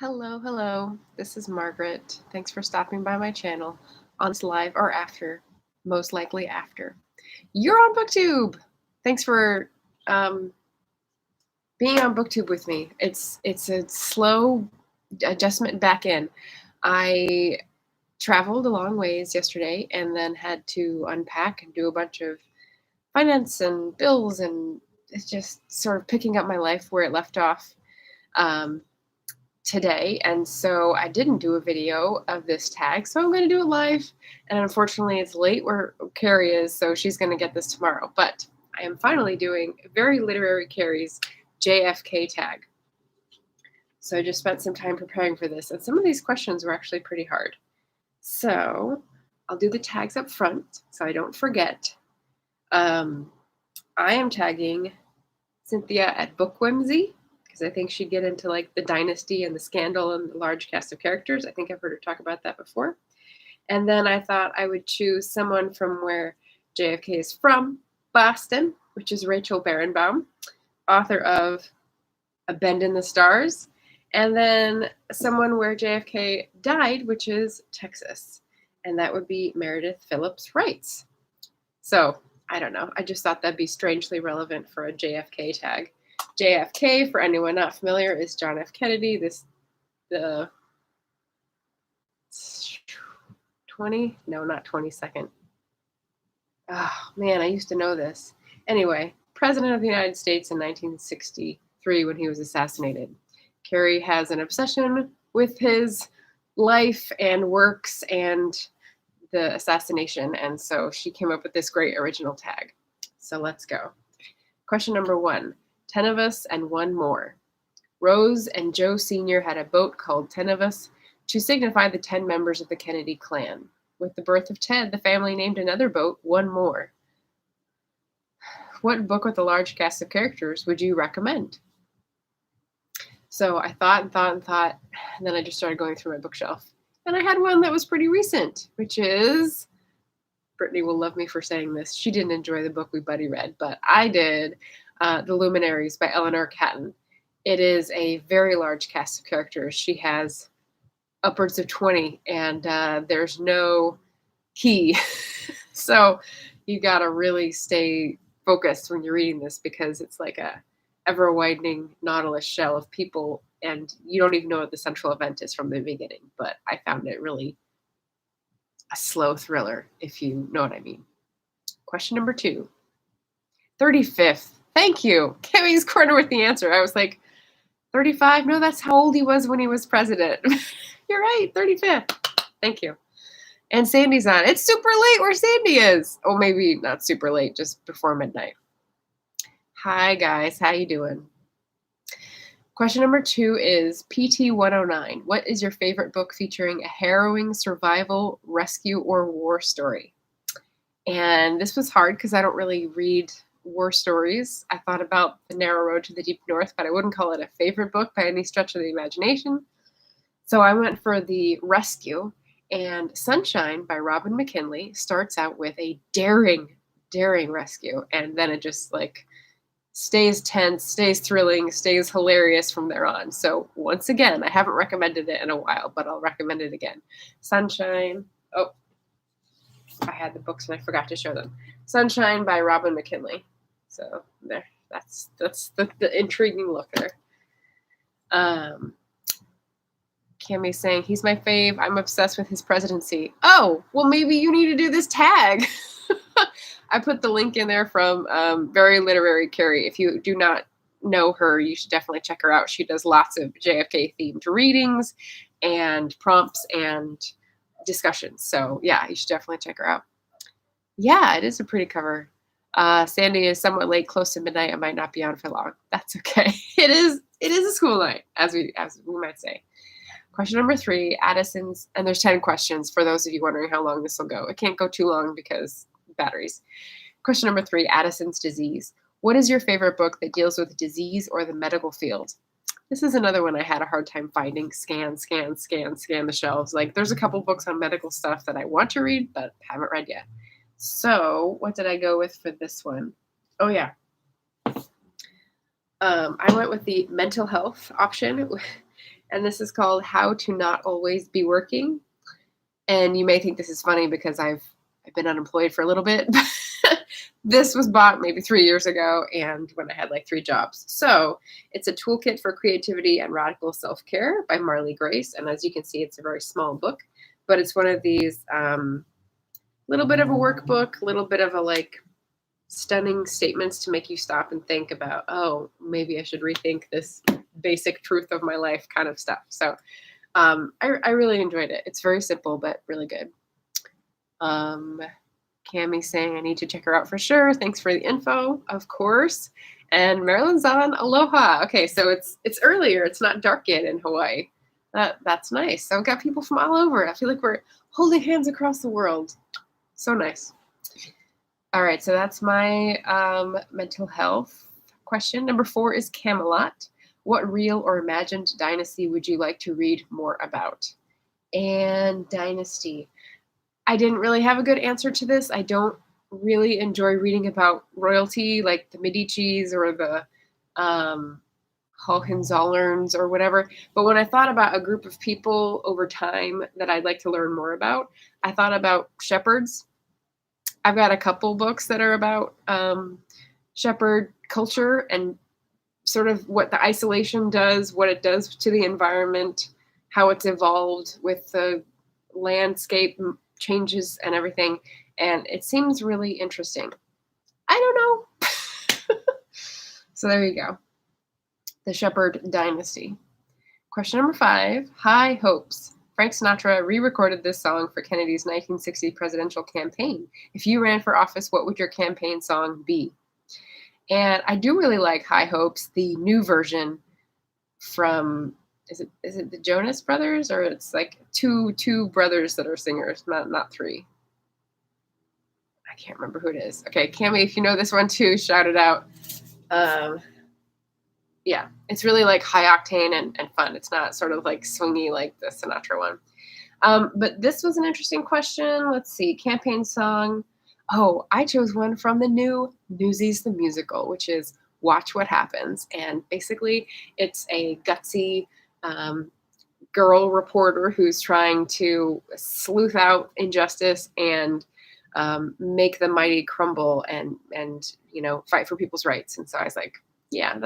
Hello, hello. This is Margaret. Thanks for stopping by my channel on this live or after, most likely after. You're on BookTube. Thanks for um, being on BookTube with me. It's a slow adjustment back in. I traveled a long ways yesterday and then had to unpack and do a bunch of finance and bills, and it's just sort of picking up my life where it left off. Um, Today, and so I didn't do a video of this tag, so I'm going to do it live, and unfortunately it's late where Carrie is, so she's going to get this tomorrow, but I am finally doing Very Literary Carrie's JFK tag. So I just spent some time preparing for this, and some of these questions were actually pretty hard. So I'll do the tags up front so I don't forget. I am tagging Cynthia at Book Whimsy, because I think she'd get into like the dynasty and the scandal and the large cast of characters. I think I've heard her talk about that before. And then I thought I would choose someone from where JFK is from, Boston, which is Rachel Barenbaum, author of A Bend in the Stars. And then someone where JFK died, which is Texas. And that would be Meredith Phillips Wrights. So I don't know. I just thought that'd be strangely relevant for a JFK tag. JFK, for anyone not familiar, is John F. Kennedy. The 22nd. Oh man, I used to know this. Anyway, President of the United States in 1963 when he was assassinated. Carrie has an obsession with his life and works and the assassination, and so she came up with this great original tag. So let's go. Question number 1. Tenuvus and one more. Rose and Joe Sr. had a boat called Tenuvus to signify the 10 members of the Kennedy clan. With the birth of Ted, the family named another boat One More. What book with a large cast of characters would you recommend? So I thought, and then I just started going through my bookshelf. And I had one that was pretty recent, which is, Brittany will love me for saying this, she didn't enjoy the book we buddy read, but I did. The Luminaries by Eleanor Catton. It is a very large cast of characters. She has upwards of 20, and there's no key. So you got to really stay focused when you're reading this, because it's like a ever-widening nautilus shell of people, and you don't even know what the central event is from the beginning. But I found it really a slow thriller, if you know what I mean. Question number 2. 35th. Thank you. Kimmy's Corner with the answer. I was like, 35? No, that's how old he was when he was president. You're right, 35th. Thank you. And Sandy's on. It's super late where Sandy is. Oh, maybe not super late, just before midnight. Hi, guys. How you doing? Question number 2 is PT 109. What is your favorite book featuring a harrowing survival, rescue, or war story? And this was hard because I don't really read war stories. I thought about The Narrow Road to the Deep North, but I wouldn't call it a favorite book by any stretch of the imagination. So I went for the rescue, and Sunshine by Robin McKinley starts out with a daring rescue, and then it just like stays tense, stays thrilling, stays hilarious from there on. So once again, I haven't recommended it in a while, but I'll recommend it again. Sunshine. Oh, I had the books and I forgot to show them. Sunshine by Robin McKinley. So there, that's the intriguing look there. Cammy's saying, he's my fave. I'm obsessed with his presidency. Oh, well, maybe you need to do this tag. I put the link in there from Very Literary Carrie. If you do not know her, you should definitely check her out. She does lots of JFK-themed readings and prompts and discussions. So, yeah, you should definitely check her out. Yeah, it is a pretty cover. Sandy is somewhat late, close to midnight. I might not be on for long. That's okay. It is a school night, as we might say. Question number 3, Addison's, and there's 10 questions for those of you wondering how long this will go. It can't go too long because batteries. Question number 3, Addison's disease. What is your favorite book that deals with disease or the medical field? This is another one I had a hard time finding. Scan the shelves. Like, there's a couple books on medical stuff that I want to read, but haven't read yet. So what did I go with for this one? Oh, yeah. I went with the mental health option. And this is called How to Not Always Be Working. And you may think this is funny because I've been unemployed for a little bit. This was bought maybe 3 years ago and when I had like 3 jobs. So it's a toolkit for creativity and radical self-care by Marley Grace. And as you can see, it's a very small book, but it's one of these little bit of a workbook, little bit of a like stunning statements to make you stop and think about, oh, maybe I should rethink this basic truth of my life kind of stuff. So I really enjoyed it. It's very simple, but really good. Cammie saying I need to check her out for sure. Thanks for the info, of course. And Marilyn's on aloha. Okay, so it's earlier. It's not dark yet in Hawaii. That's nice. So I've got people from all over. I feel like we're holding hands across the world. So nice. All right, so that's my mental health question. Number 4 is Camelot. What real or imagined dynasty would you like to read more about? And dynasty. I didn't really have a good answer to this. I don't really enjoy reading about royalty like the Medicis or the Hohenzollerns or whatever. But when I thought about a group of people over time that I'd like to learn more about, I thought about shepherds. I've got a couple books that are about shepherd culture and sort of what the isolation does, what it does to the environment, how it's evolved with the landscape changes and everything. And it seems really interesting. I don't know. So there you go. The Shepherd Dynasty. Question number 5, High Hopes. Frank Sinatra re-recorded this song for Kennedy's 1960 presidential campaign. If you ran for office, what would your campaign song be? And I do really like High Hopes, the new version from, is it the Jonas Brothers, or it's like two brothers that are singers, not 3. I can't remember who it is. Okay, Cammie, if you know this one too, shout it out. Yeah, it's really like high octane and fun. It's not sort of like swingy like the Sinatra one. But this was an interesting question. Let's see, campaign song. Oh, I chose one from the new Newsies the Musical, which is Watch What Happens. And basically, it's a gutsy girl reporter who's trying to sleuth out injustice and make the mighty crumble and fight for people's rights. And so I was like, yeah,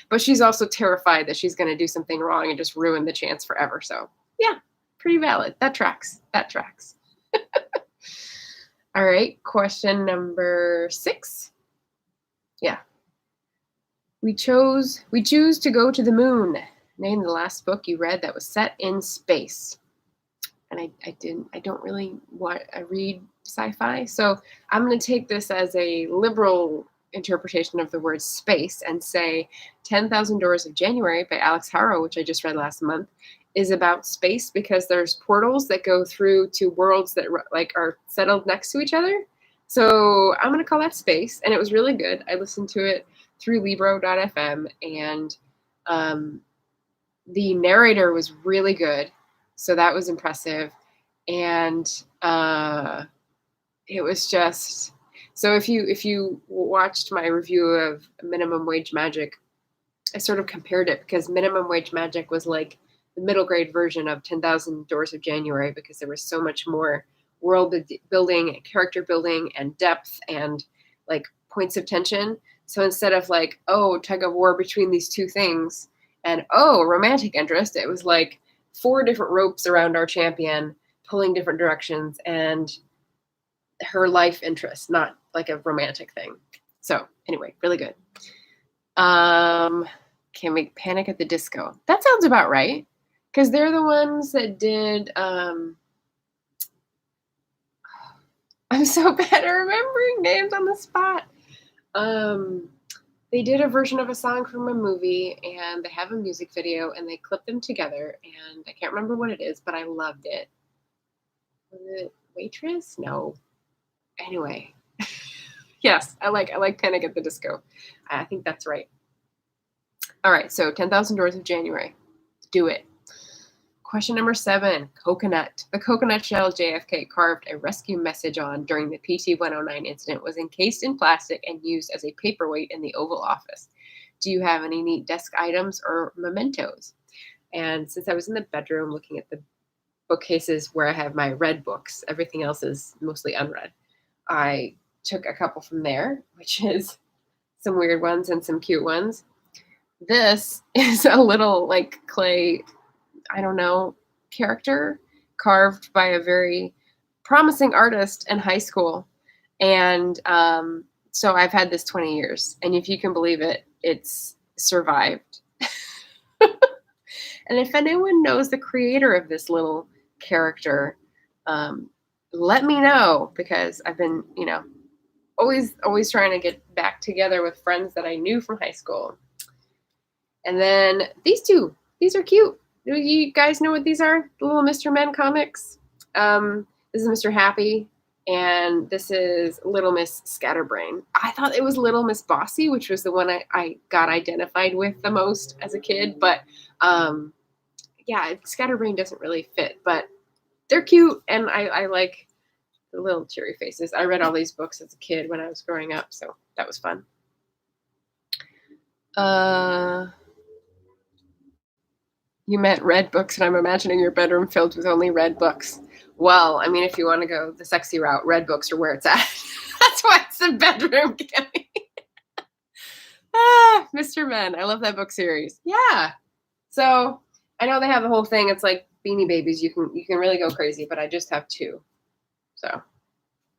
but she's also terrified that she's going to do something wrong and just ruin the chance forever. So yeah, pretty valid. That tracks. All right, question number 6. Yeah. We choose to go to the moon. Name the last book you read that was set in space. And I don't really read sci-fi. So I'm going to take this as a liberal interpretation of the word space and say 10,000 Doors of January by Alex Harrow, which I just read last month, is about space because there's portals that go through to worlds that like are settled next to each other. So I'm going to call that space. And it was really good. I listened to it through Libro.fm and the narrator was really good. So that was impressive. And it was just, so if you watched my review of Minimum Wage Magic, I sort of compared it because Minimum Wage Magic was like the middle grade version of 10,000 Doors of January because there was so much more world building and character building and depth and like points of tension. So instead of like, oh, tug of war between these two things and oh, romantic interest, it was like 4 different ropes around our champion pulling different directions and her life interest, not like a romantic thing. So anyway, really good. Can we Panic at the Disco? That sounds about right. Because they're the ones that did, I'm so bad at remembering names on the spot. They did a version of a song from a movie and they have a music video and they clipped them together and I can't remember what it is, but I loved it. Was it Waitress? No. Anyway. Yes, I like Panic at the Disco. I think that's right. All right, so 10,000 Doors of January. Do it. Question number 7, coconut. The coconut shell JFK carved a rescue message on during the PT-109 incident was encased in plastic and used as a paperweight in the Oval Office. Do you have any neat desk items or mementos? And since I was in the bedroom looking at the bookcases where I have my read books, everything else is mostly unread, I took a couple from there, which is some weird ones and some cute ones. This is a little like clay, I don't know, character carved by a very promising artist in high school. And so I've had this 20 years. And if you can believe it, it's survived. And if anyone knows the creator of this little character, let me know, because I've been, always trying to get back together with friends that I knew from high school. And then these two, these are cute. Do you guys know what these are? The little Mr. Men comics. This is Mr. Happy, and this is Little Miss Scatterbrain. I thought it was Little Miss Bossy, which was the one I got identified with the most as a kid. But yeah, Scatterbrain doesn't really fit, but they're cute, and I like the little cheery faces. I read all these books as a kid when I was growing up, so that was fun. You meant read books, and I'm imagining your bedroom filled with only read books. Well, I mean, if you want to go the sexy route, read books are where it's at. That's why it's the bedroom, Kimmy. Mr. Men. I love that book series. Yeah. So I know they have the whole thing. It's like Beanie Babies. You can really go crazy, but I just have two. So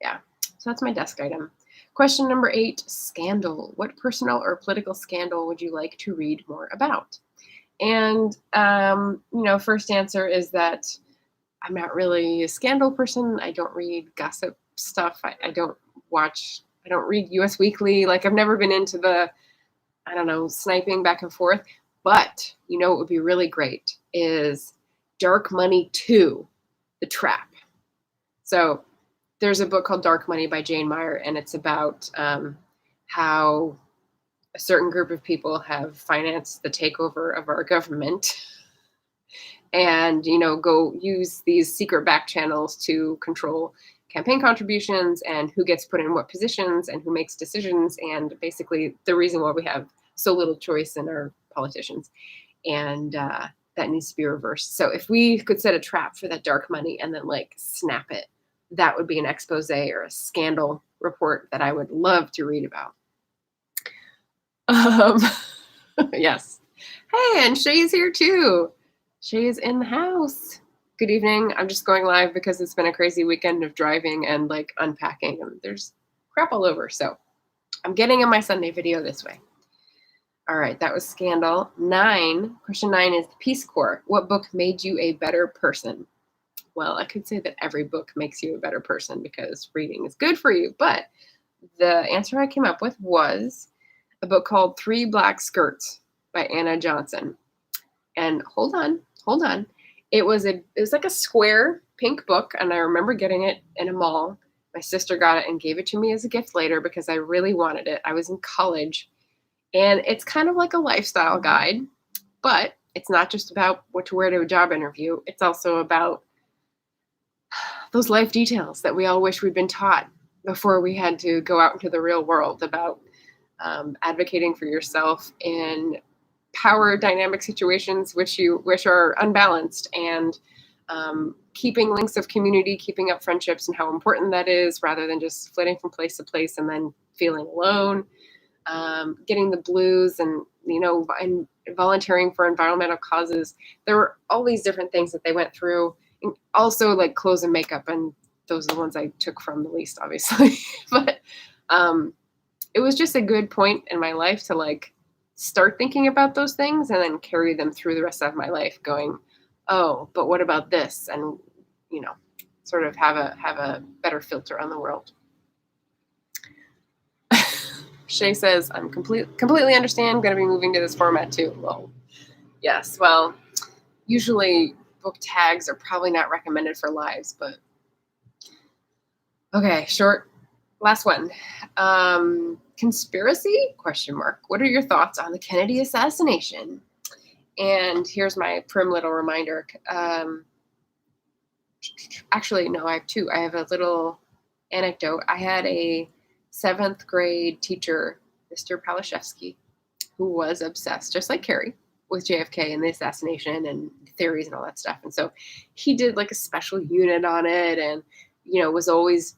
yeah. So that's my desk item. Question number 8, scandal. What personal or political scandal would you like to read more about? And, first answer is that I'm not really a scandal person. I don't read gossip stuff. I don't read US Weekly. Like, I've never been into the, sniping back and forth. But, what would be really great is Dark Money 2, The Trap. So there's a book called Dark Money by Jane Meyer, and it's about how a certain group of people have financed the takeover of our government and, go use these secret back channels to control campaign contributions and who gets put in what positions and who makes decisions, and basically the reason why we have so little choice in our politicians. And that needs to be reversed. So if we could set a trap for that dark money and then snap it, that would be an expose or a scandal report that I would love to read about. Yes. Hey, and Shay's here too. Shay is in the house. Good evening. I'm just going live because it's been a crazy weekend of driving and unpacking, and there's crap all over. So I'm getting in my Sunday video this way. All right, that was scandal. 9. Question 9 is the Peace Corps. What book made you a better person? Well, I could say that every book makes you a better person because reading is good for you. But the answer I came up with was a book called 3 Black Skirts by Anna Johnson. And hold on. It was like a square pink book, and I remember getting it in a mall. My sister got it and gave it to me as a gift later because I really wanted it. I was in college, and it's kind of like a lifestyle guide, but it's not just about what to wear to a job interview. It's also about those life details that we all wish we'd been taught before we had to go out into the real world, about advocating for yourself in power dynamic situations which are unbalanced, and keeping links of community, keeping up friendships, and how important that is, rather than just flitting from place to place and then feeling alone, getting the blues, and and volunteering for environmental causes. There were all these different things that they went through, and also clothes and makeup, and those are the ones I took from the least, obviously. But it was just a good point in my life to start thinking about those things and then carry them through the rest of my life, going, oh, but what about this? And, sort of have a better filter on the world. Shay says, I'm completely understand. I'm going to be moving to this format too. Well, yes. Well, usually book tags are probably not recommended for lives, but okay, short. Last one. Conspiracy? ? What are your thoughts on the Kennedy assassination? And here's my prim little reminder. Actually, no, I have 2. I have a little anecdote. I had a 7th grade teacher, Mr. Palashevsky, who was obsessed, just like Carrie, with JFK and the assassination and theories and all that stuff. And so he did like a special unit on it, and was always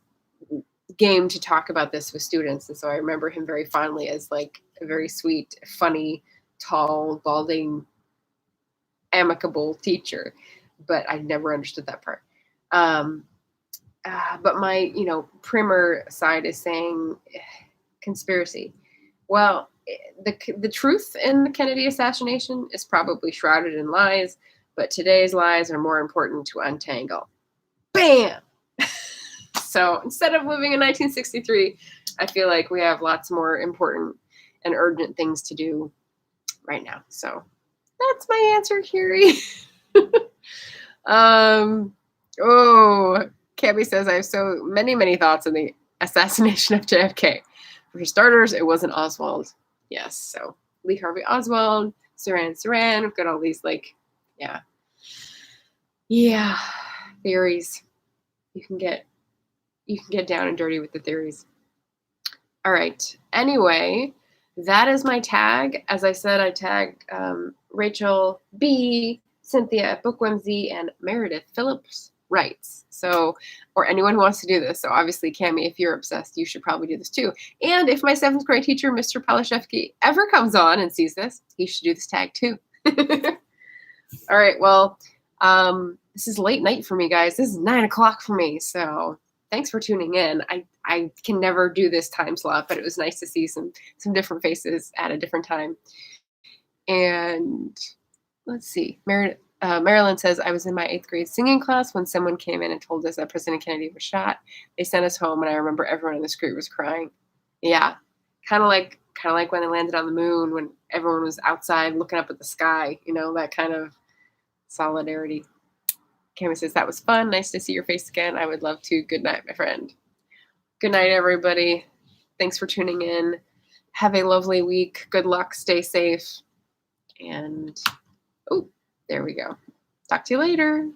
game to talk about this with students. And so I remember him very fondly as like a very sweet, funny, tall, balding, amicable teacher. But I never understood that part. But my, primer side is saying conspiracy. Well, the truth in the Kennedy assassination is probably shrouded in lies, but today's lies are more important to untangle. Bam! So instead of living in 1963, I feel like we have lots more important and urgent things to do right now. So that's my answer, Carrie. Cabby says, I have so many thoughts on the assassination of JFK. For starters, it wasn't Oswald. Yes, so Lee Harvey Oswald, Saran. We've got all these theories. You can get down and dirty with the theories. All right. Anyway, that is my tag. As I said, I tagged Rachel B, Cynthia Bookwimsey, and Meredith Phillips Wrights. So, or anyone who wants to do this. So obviously, Cammie, if you're obsessed, you should probably do this too. And if my 7th grade teacher, Mr. Palashevsky, ever comes on and sees this, he should do this tag too. All right. Well, this is late night for me, guys. This is 9 o'clock for me. So thanks for tuning in. I can never do this time slot, but it was nice to see some different faces at a different time. And let's see. Marilyn says, I was in my 8th grade singing class when someone came in and told us that President Kennedy was shot. They sent us home, and I remember everyone in the street was crying. Yeah, kind of like when they landed on the moon, when everyone was outside looking up at the sky. That kind of solidarity. Cammie says, that was fun. Nice to see your face again. I would love to. Good night, my friend. Good night, everybody. Thanks for tuning in. Have a lovely week. Good luck. Stay safe. And, there we go. Talk to you later.